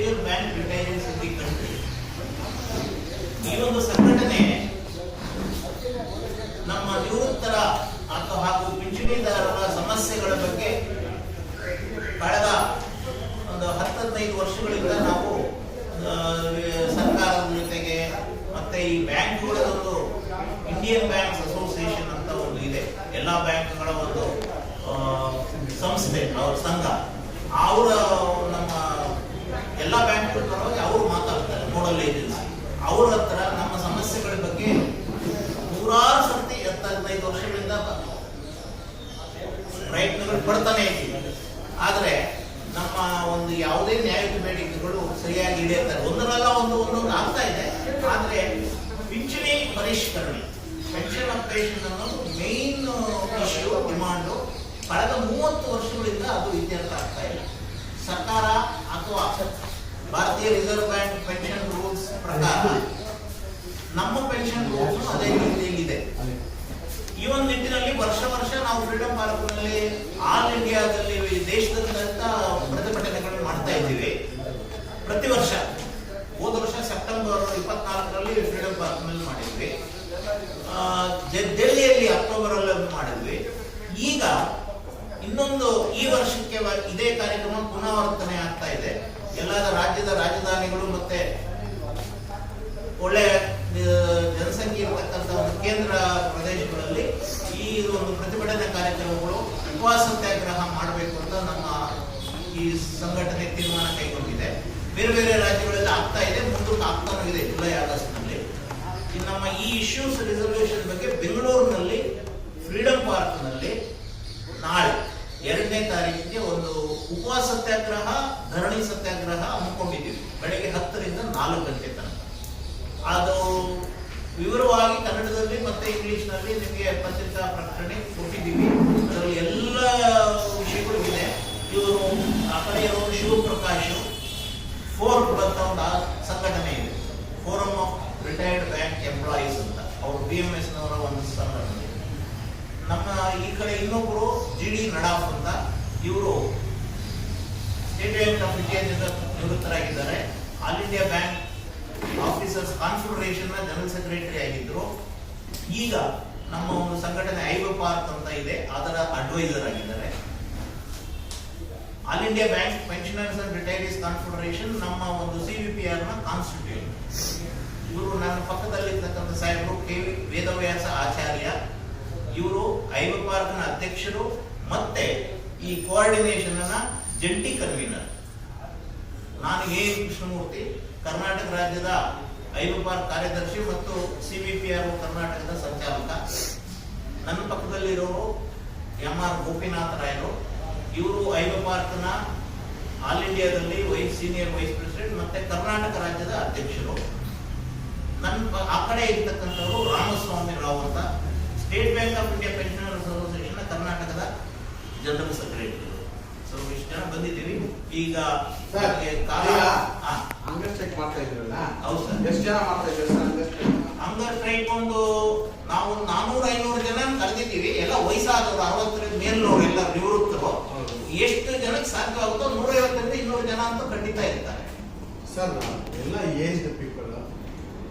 Major bank retainers in the country. ಈ ಒಂದು ಸಂಘಟನೆ ನಮ್ಮ ನಿವೃತ್ತರ ಹಾಗೂ ಪಿಂಚಣಿದಾರರ ಸಮಸ್ಯೆಗಳ ಬಗ್ಗೆ ಕಳೆದ ಒಂದು 10-15 ವರ್ಷಗಳಿಂದ ನಾವು ಸರ್ಕಾರದ ಜೊತೆಗೆ ಮತ್ತೆ ಈ ಬ್ಯಾಂಕ್ಗಳದೊಂದು ಇಂಡಿಯನ್ ಬ್ಯಾಂಕ್ಸ್ ಅಸೋಸಿಯೇಷನ್ ಅಂತ ಒಂದು ಇದೆ, ಎಲ್ಲಾ ಬ್ಯಾಂಕ್ಗಳ ಒಂದು ಸಂಸ್ಥೆ, ಅವ್ರ ಸಂಘ, ಅವರ ನಮ್ಮ ಎಲ್ಲಾ ಬ್ಯಾಂಕ್ಗಳ ಪರವಾಗಿ ಅವರು ಮಾತಾಡ್ತಾರೆ, ನೋಡಲ್ ಏಜೆನ್ಸಿ. ಅವ್ರ ಹತ್ರ ನಮ್ಮ ಸಮಸ್ಯೆಗಳ ಬಗ್ಗೆ ನೂರಾರು ಸರ್ತಿ 15 ವರ್ಷಗಳಿಂದ ಪ್ರಯತ್ನಗಳು ಪಡ್ತಾನೆ ಇದ್ದೀವಿ. ಆದ್ರೆ ನಮ್ಮ ಒಂದು ಯಾವುದೇ ನ್ಯಾಯದ ಬೇಡಿಕೆಗಳು ಸರಿಯಾಗಿ ಈಡೇರ್ತಾರೆ. ಒಂದರಲ್ಲ ಒಂದೊಂದು ಆಗ್ತಾ ಇದೆ. ಆದ್ರೆ ಪಿಂಚಣಿ ಪರಿಷ್ಕರಣೆ, ಪೆನ್ಷನ್ ಅಪ್ಡೇಷನ್ ಅನ್ನೋದು ಮೇನ್ ಇಶ್ಯೂ, ಡಿಮಾಂಡು. ಕಳೆದ 30 ವರ್ಷಗಳಿಂದ ಅದು ಇತ್ಯರ್ಥ ಆಗ್ತಾ ಇಲ್ಲ. ಸರ್ಕಾರ ಅಥವಾ ಭಾರತೀಯ ರಿಸರ್ವ್ ಬ್ಯಾಂಕ್ ಪೆನ್ಷನ್ ರೂಲ್ಸ್ ಪ್ರಕಾರ ನಮ್ಮ ಪೆನ್ಷನ್ ರೂಲ್ಸ್ ಅದೇ ರೀತಿಯಲ್ಲಿದೆ. ಈ ಒಂದು ನಿಟ್ಟಿನಲ್ಲಿ ವರ್ಷ ನಾವು ಫ್ರೀಡಂ ಪಾರ್ಕ್ನಲ್ಲಿ ಆಲ್ ಇಂಡಿಯಾದಲ್ಲಿ ದೇಶದಾದ್ಯಂತ ಪ್ರತಿಭಟನೆಗಳನ್ನು ಮಾಡ್ತಾ ಇದ್ದೀವಿ. ಪ್ರತಿ ವರ್ಷ, ಹೋದ ವರ್ಷ ಸೆಪ್ಟೆಂಬರ್ 24ರಲ್ಲಿ ಫ್ರೀಡಂ ಪಾರ್ಕ್ನಲ್ಲಿ ಮಾಡಿದ್ವಿ, ದೆಹಲಿಯಲ್ಲಿ ಅಕ್ಟೋಬರ್ ಅಲ್ಲಿ ಮಾಡಿದ್ವಿ. ಈಗ ಇನ್ನೊಂದು ಈ ವರ್ಷಕ್ಕೆ ಇದೇ ಕಾರ್ಯಕ್ರಮ ಪುನರಾವರ್ತನೆ ಆಗ್ತಾ ಇದೆ. ಎಲ್ಲ ರಾಜ್ಯದ ರಾಜಧಾನಿಗಳು ಮತ್ತೆ ಒಳ್ಳೆ ಜನಸಂಖ್ಯೆ ಇರತಕ್ಕಂಥ ಒಂದು ಕೇಂದ್ರ ಪ್ರದೇಶಗಳಲ್ಲಿ ಈ ಒಂದು ಪ್ರತಿಭಟನೆ ಕಾರ್ಯಕ್ರಮಗಳು, ಉಪವಾಸ ಸತ್ಯಾಗ್ರಹ ಮಾಡಬೇಕು ಅಂತ ನಮ್ಮ ಈ ಸಂಘಟನೆ ತೀರ್ಮಾನ ಕೈಗೊಂಡಿದೆ. ಬೇರೆ ಬೇರೆ ರಾಜ್ಯಗಳಲ್ಲಿ ಆಗ್ತಾ ಇದೆ, ಮುಂದಕ್ಕೆ ಆಗ್ತಾನೂ ಇದೆ ಜುಲೈ ಆಗಸ್ಟ್ ನಲ್ಲಿ. ನಮ್ಮ ಈ ಇಶ್ಯೂಸ್ ರಿಸರ್ವೇಶನ್ ಬಗ್ಗೆ ಬೆಂಗಳೂರಿನಲ್ಲಿ ಫ್ರೀಡಂ ಪಾರ್ಕ್ ನಲ್ಲಿ ನಾಳೆ 2ನೇ ತಾರೀಕಿಗೆ ಒಂದು ಉಪವಾಸ ಸತ್ಯಾಗ್ರಹ, ಧರಣಿ ಸತ್ಯಾಗ್ರಹ ಹಮ್ಮಿಕೊಂಡಿದ್ದೀವಿ. ಬೆಳಗ್ಗೆ 10ರಿಂದ 4 ಗಂಟೆ ತನಕ. ಅದು ವಿವರವಾಗಿ ಕನ್ನಡದಲ್ಲಿ ಮತ್ತೆ ಇಂಗ್ಲಿಷ್ ನಲ್ಲಿ ನಿಮಗೆ ಪತ್ರಿಕಾ ಪ್ರಕಟಣೆ ಕೊಟ್ಟಿದ್ದೀವಿ. ಅದರಲ್ಲಿ ಎಲ್ಲ ವಿಷಯಗಳು ಇದೆ. ಇವರು ಆ ಕಡೆ ಇರೋರು ಶಿವಪ್ರಕಾಶ್ ಫೋರ್ಕ್ ಅಂತ ಒಂದು ಸಂಘಟನೆ ಇದೆ, forum of retired bank employees ಅಂತ, ಅವರು BMS ನವರ ಒಂದು ಸಂಘಟನೆ. ನಮ್ಮ ಈ ಕಡೆ ಇನ್ನೊಬ್ಬರು GD ನಡಾಫ್ ಅಂತ, ಇವರು ಸ್ಟೇಟ್ ಬ್ಯಾಂಕ್ ಆಫ್ ಇಂಡಿಯಾದಿಂದ ನಿವೃತ್ತರಾಗಿದ್ದಾರೆ. All India bank officers confederation ನ ಜನರಲ್ ಸೆಕ್ರೆಟರಿ ಆಗಿದ್ರು. ಈಗ ನಮ್ಮ ಒಂದು ಸಂಘಟನೆ ಐವ ಪಾರ್ಕ್ ಅಂತ ಇದೆ, ಅದರ ಅಡ್ವೈಸರ್ ಆಗಿದ್ದಾರೆ. All India bank pensioners and retirees confederation ನಮ್ಮ ಒಂದು CVPR ನ ಕಾನ್ಸ್ಟಿಟ್ಯೂಯೆಂಟ್. ಇವರು ನನ್ನ ಪಕ್ಕದಲ್ಲಿರ್ತಕ್ಕಂಥ ಸಾಹೇಬರು KV ವೇದವ್ಯಾಸ ಆಚಾರ್ಯ, ಇವರು ಐವ ಪಾರ್ಕ್ ನ ಅಧ್ಯಕ್ಷರು ಮತ್ತೆ ಈ ಕೋಆರ್ಡಿನೇಷನ್ ನ ಜಂಟಿ ಕನ್ವೀನರ್. ನಾನು ಕೃಷ್ಣಮೂರ್ತಿ, ಕರ್ನಾಟಕ ರಾಜ್ಯದ ಐವ ಪಾರ್ಕ್ ಕಾರ್ಯದರ್ಶಿ ಮತ್ತು CVPR ಕರ್ನಾಟಕದ ಸಂಚಾಲಕ. ನನ್ನ ಪಕ್ಕದಲ್ಲಿರೋರು MR ಗೋಪಿನಾಥ ರಾಯರು, ಇವರು ಐವ ಪಾರ್ಕ್ ನ ಆಲ್ ಇಂಡಿಯಾದಲ್ಲಿ ಸೀನಿಯರ್ ವೈಸ್ ಪ್ರೆಸಿಡೆಂಟ್ ಮತ್ತೆ ಕರ್ನಾಟಕ ರಾಜ್ಯದ ಅಧ್ಯಕ್ಷರು. ನನ್ನ ಆ ಕಡೆ ಇರ್ತಕ್ಕಂಥವರು ರಾಮಸ್ವಾಮಿ ರಾವ್ ಅಂತ, state bank of India pensioners association ಕರ್ನಾಟಕದ ಜನರಲ್ ಸೆಕ್ರೆಟರಿ. ಸೊ ಇಷ್ಟು ಜನ ಬಂದಿದ್ದೀವಿ. ಈಗ ಹಂಗರ್ ಸ್ಟ್ರೈಕ್ ಮಾಡ್ತಾ ಇದ್ರಲ್ಲ? ಹೌದು ಸರ್. ಎಷ್ಟು ಜನ ಮಾಡ್ತಾ ಇದ್ರು ಹಂಗರ್ ಸ್ಟ್ರೈಕ್? ಒಂದು ನಾವು 400-500 ಜನ ಕರೆದಿದ್ದೀವಿ. ಎಲ್ಲ ವಯಸ್ಸಾದವರು, 60 ಮೇಲ್ನವರು, ಎಲ್ಲ ನಿವೃತ್ತರು. ಎಷ್ಟು ಜನಕ್ಕೆ ಸಾಧ್ಯವಾಗುತ್ತೋ 150-200 ಜನ ಅಂತ ಖಂಡಿತ ಇರ್ತಾರೆ ಸರ್. ಎಲ್ಲ ಏಜ್ ಪೀಪಲ್,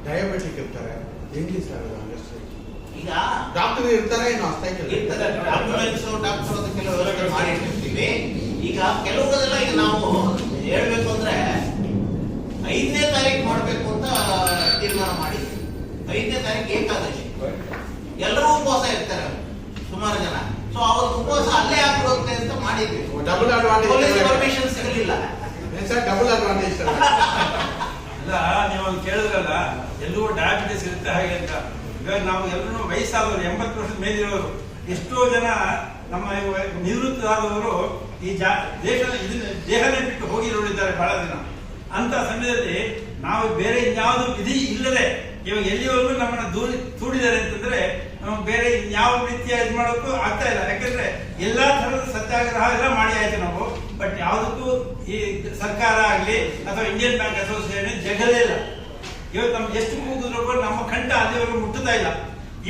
ಡಯಾಬಿಟಿಕ್ ಇರ್ತಾರೆ, ಹೆಂಗಿ ಸರ್ ಹಂಗರ್ ಸ್ಟ್ರೈಕ್? ಈಗ ಡಾಕ್ಟರ್ ಇರ್ತಾರೆ, ಏನು ಅಷ್ಟೇ ಇರ್ತಾರೆ, ಆಂಬ್ಯುಲೆನ್ಸ್ ಡಾಕ್ಟರ್ ಅಂತ ಕೆಲವು ವ್ಯವಸ್ಥೆ ಮಾಡಿರ್ತೀವಿ. ಈಗ ಕೆಲವುಗಳೆಲ್ಲ ಈಗ ನಾವು ಹೇಳ್ಬೇಕು ಅಂದ್ರೆ 5ನೇ ತಾರೀಕು ಮಾಡಬೇಕು ಅಂತ ತೀರ್ಮಾನ ಮಾಡಿದ್ವಿ. 5ನೇ ತಾರೀಕು ಏಕಾದಶಿ, ಎಲ್ಲರೂ ಉಪವಾಸ ಇರ್ತಾರೆ ಸುಮಾರು ಜನ. ಸೊ ಅವತ್ತು ಉಪವಾಸ ಅಲ್ಲೇ ಆಗ್ಬಿಡುತ್ತೆ ಅಂತ ಮಾಡಿದ್ವಿ. ಡಬಲ್ ಅಡ್ವಾಂಟೇಜ್, ಪರ್ಮಿಷನ್ ಸಿಗಲಿಲ್ಲ ಸರ್. ಡಬಲ್ ಅಡ್ವಾಂಟೇಜ್ ಅಲ್ಲ, ನೀವು ಕೇಳಿದ್ರಲ್ಲ ಎಲ್ಲರೂ ಡಯಾಬಿಟಿಸ್ ಇರುತ್ತೆ ಹಾಗೆ ಅಂತ. ಇವಾಗ ನಾವು ಎಲ್ಲರೂ ವಯಸ್ಸಾದವರು, 80 ವರ್ಷದ ಮೇಲಿರೋರು, ಎಷ್ಟೋ ಜನ ನಮ್ಮ ನಿವೃತ್ತರಾದವರು ಈ ದೇಹನೇ ಬಿಟ್ಟು ಹೋಗಿರೋರಿದ್ದಾರೆ ಬಹಳ ದಿನ. ಅಂತ ಸಮಯದಲ್ಲಿ ನಾವು ಬೇರೆ ಇನ್ಯಾವುದು ವಿಧಿ ಇಲ್ಲದೆ ಇವಾಗ ಎಲ್ಲಿವರೆಗೂ ನಮ್ಮನ್ನ ದೂಡಿದ್ದಾರೆ ಅಂತಂದ್ರೆ ನಮಗೆ ಬೇರೆ ಯಾವ ರೀತಿಯ ಇದು ಮಾಡೋಕ್ಕೂ ಆಗ್ತಾ ಇಲ್ಲ. ಯಾಕಂದ್ರೆ ಎಲ್ಲಾ ತರದ ಸತ್ಯಾಗ್ರಹ ಎಲ್ಲ ಮಾಡಿ ಆಯ್ತು ನಾವು, ಬಟ್ ಯಾವುದಕ್ಕೂ ಈ ಸರ್ಕಾರ ಆಗ್ಲಿ ಅಥವಾ ಇಂಡಿಯನ್ ಬ್ಯಾಂಕ್ ಅಸೋಸಿಯೇಷನ್ ಜಗಲೇ ಇಲ್ಲ. ಇವತ್ತು ನಮ್ಗೆ ಎಷ್ಟು ಕೂಗಿದ್ರು ನಮ್ಮ ಕಂಠ ಅಲ್ಲಿವರೆಗೂ ಮುಟ್ಟುತ್ತಾ ಇಲ್ಲ.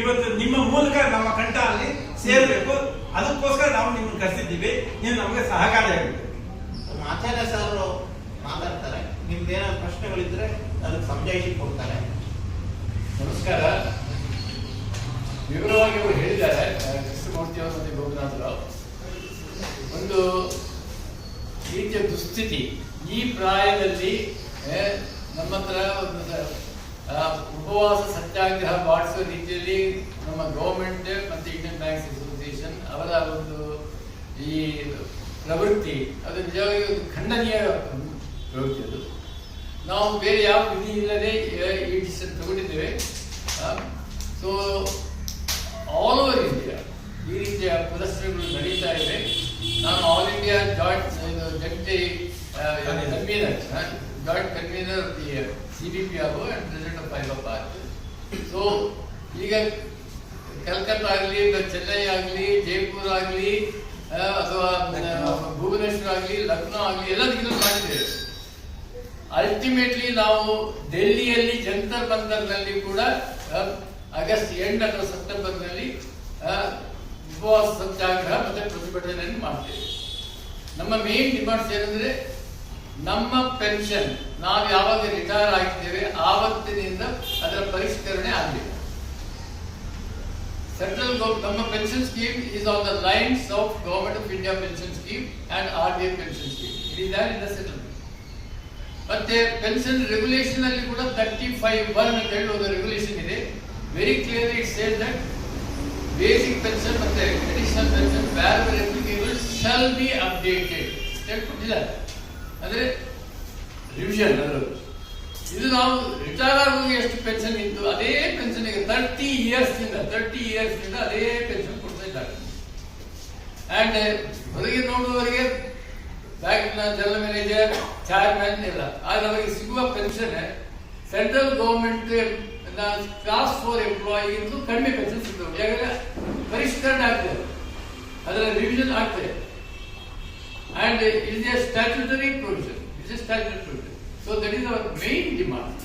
ಇವತ್ತು ನಿಮ್ಮ ಮೂಲಕ ನಮ್ಮ ಕಂಠ ಅಲ್ಲಿ ಸೇರ್ಬೇಕು, ಅದಕ್ಕೋಸ್ಕರ ನಾವು ನಿಮ್ಮನ್ನು ಕರೆಸಿದ್ದೀವಿ. ನೀವು ನಮಗೆ ಸಹಕಾರಿಯಾಗುತ್ತೆ. ಆಚಾರ್ಯ ಸರ್ ಮಾತಾಡ್ತಾರೆ. ನಿಮ್ದೇನಾದ್ರು ಪ್ರಶ್ನೆಗಳಿದ್ರೆ ಅದಕ್ಕೆ ಸಮಜಾಯಿಷಿ ಕೊಡ್ತಾರೆ. ನಮಸ್ಕಾರ. ವಿವರವಾಗಿ ಅವರು ಹೇಳಿದ್ದಾರೆ, ಕೃಷ್ಣಮೂರ್ತಿ ಅವರು ಮತ್ತು ಗೋಪಿನಾಥರಾವ್. ಒಂದು ರೀತಿಯ ದುಸ್ಥಿತಿ ಈ ಪ್ರಾಯದಲ್ಲಿ ನಮ್ಮ ಹತ್ರ ಒಂದು ಉಪವಾಸ ಸತ್ಯಾಗ್ರಹ ಮಾಡಿಸುವ ರೀತಿಯಲ್ಲಿ ನಮ್ಮ ಗೌರ್ಮೆಂಟ್ ಮತ್ತು ಇಂಡಿಯನ್ ಬ್ಯಾಂಕ್ಸ್ ಅಸೋಸಿಯೇಷನ್ ಅವರ ಒಂದು ಈ ಪ್ರವೃತ್ತಿ ಅದು ನಿಜವಾಗಿ ಒಂದು ಖಂಡನೀಯ ಪ್ರವೃತ್ತಿ. ಅದು ನಾವು ಬೇರೆ ಯಾವ ವಿಧಿ ಇಲ್ಲದೆ ಈ ಡಿಸಿಷನ್ ತಗೊಂಡಿದ್ದೇವೆ. ಸೊ ಆಲ್ ಓವರ್ ಇಂಡಿಯಾ ಈ ರೀತಿಯ ಪ್ರದರ್ಶನಗಳು ನಡೀತಾ ಇವೆ. ನಾನು ಆಲ್ ಇಂಡಿಯಾ ಜಂಟಿ convener CBPRO and President of Fiber Park. So ಈಗ ಕಲ್ಕತ್ತಾ ಆಗಲಿ, ಚೆನ್ನೈ ಆಗಲಿ, ಜೈಪುರ್ ಆಗಲಿ, ಅಥವಾ ಭುವನೇಶ್ವರ ಆಗಲಿ, ಲಕ್ನೋ ಆಗಲಿ, ಎಲ್ಲದಕ್ಕಿಂತ ಮಾಡಿದ್ದೇವೆ. ಅಲ್ಟಿಮೇಟ್ಲಿ ನಾವು ಡೆಲ್ಲಿಯಲ್ಲಿ ಜಂತರ್ ಮಂತರ್ನಲ್ಲಿ ಕೂಡ ಆಗಸ್ಟ್ ಎಂಡ್ ಅಥವಾ ಸೆಪ್ಟೆಂಬರ್ನಲ್ಲಿ ಉಪವಾಸ ಸತ್ಯಾಗ್ರಹ ಮತ್ತೆ ಪ್ರತಿಭಟನೆಯನ್ನು ಮಾಡ್ತೇವೆ. ನಮ್ಮ ಮೇನ್ ಡಿಮಾಂಡ್ಸ್ ಏನಂದ್ರೆ ನಮ್ಮ ಪೆನ್ಷನ್ ನಾವು ಯಾವಾಗ ರಿಟೈರ್ ಆಗಿದ್ದೇವೆ ಆವತ್ತಿನಿಂದ ಅದರ ಪರಿಷ್ಕರಣೆ ಆಗಬೇಕು. ಸೆಂಟ್ರಲ್ ನಮ್ಮ pension scheme is on the lines of government of India pension scheme and RBI pension scheme. It is there in the settlement. ಮತ್ತೆ ಪೆನ್ಷನ್ ರೆಗ್ಯುಲೇಷನ್ ಅಲ್ಲಿ ಕೂಡ 35(1) ಅಂತ ಹೇಳಿ ಒಂದು ರೆಗ್ಯುಲೇಷನ್ ಇದೆ. Very clearly it says that basic pension ಮತ್ತೆ additional pension valuable applicable shall be updated ಹೇಳ್ಕೊಟ್ಟಿದ್ದಾರೆ. ಅಂದ್ರೆ ರಿವಿಷನ್ ಇದು ನಾವು ರಿಟೈರ್ ಆಗುವಾಗ ಎಷ್ಟು ಪೆನ್ಷನ್ ಇತ್ತು ಅದೇ ಪೆನ್ಷನ್ ಈಗ 30 ಇಯರ್ಸ್ ಅದೇ ಪೆನ್ಷನ್ ಕೊಡ್ತಾ ಇದ್ದಾರೆ. ಅಂಡ್ ಹೊರಗೆ ನೋಡುವವರಿಗೆ ಬ್ಯಾಂಕ್ನ ಜನರಲ್ ಮ್ಯಾನೇಜರ್, ಚೇರ್ಮನ್ ಎಲ್ಲ ಆದ್ರೆ ಅವರಿಗೆ ಸಿಗುವ ಪೆನ್ಷನ್ ಸೆಂಟ್ರಲ್ ಗವರ್ಮೆಂಟ್ ಕ್ಲಾಸ್ 4 ಎಂಪ್ಲಾಯಿಗಿಂತಲೂ ಕಡಿಮೆ ಪೆನ್ಷನ್ ಸಿಗ್ತವೆ. ಯಾಕಂದ್ರೆ ಪರಿಷ್ಕರಣೆ ಆಗ್ತದೆ, ಅದರ ರಿವಿಷನ್ ಆಗ್ತದೆ. And it is a statutory provision. So that is our main demand.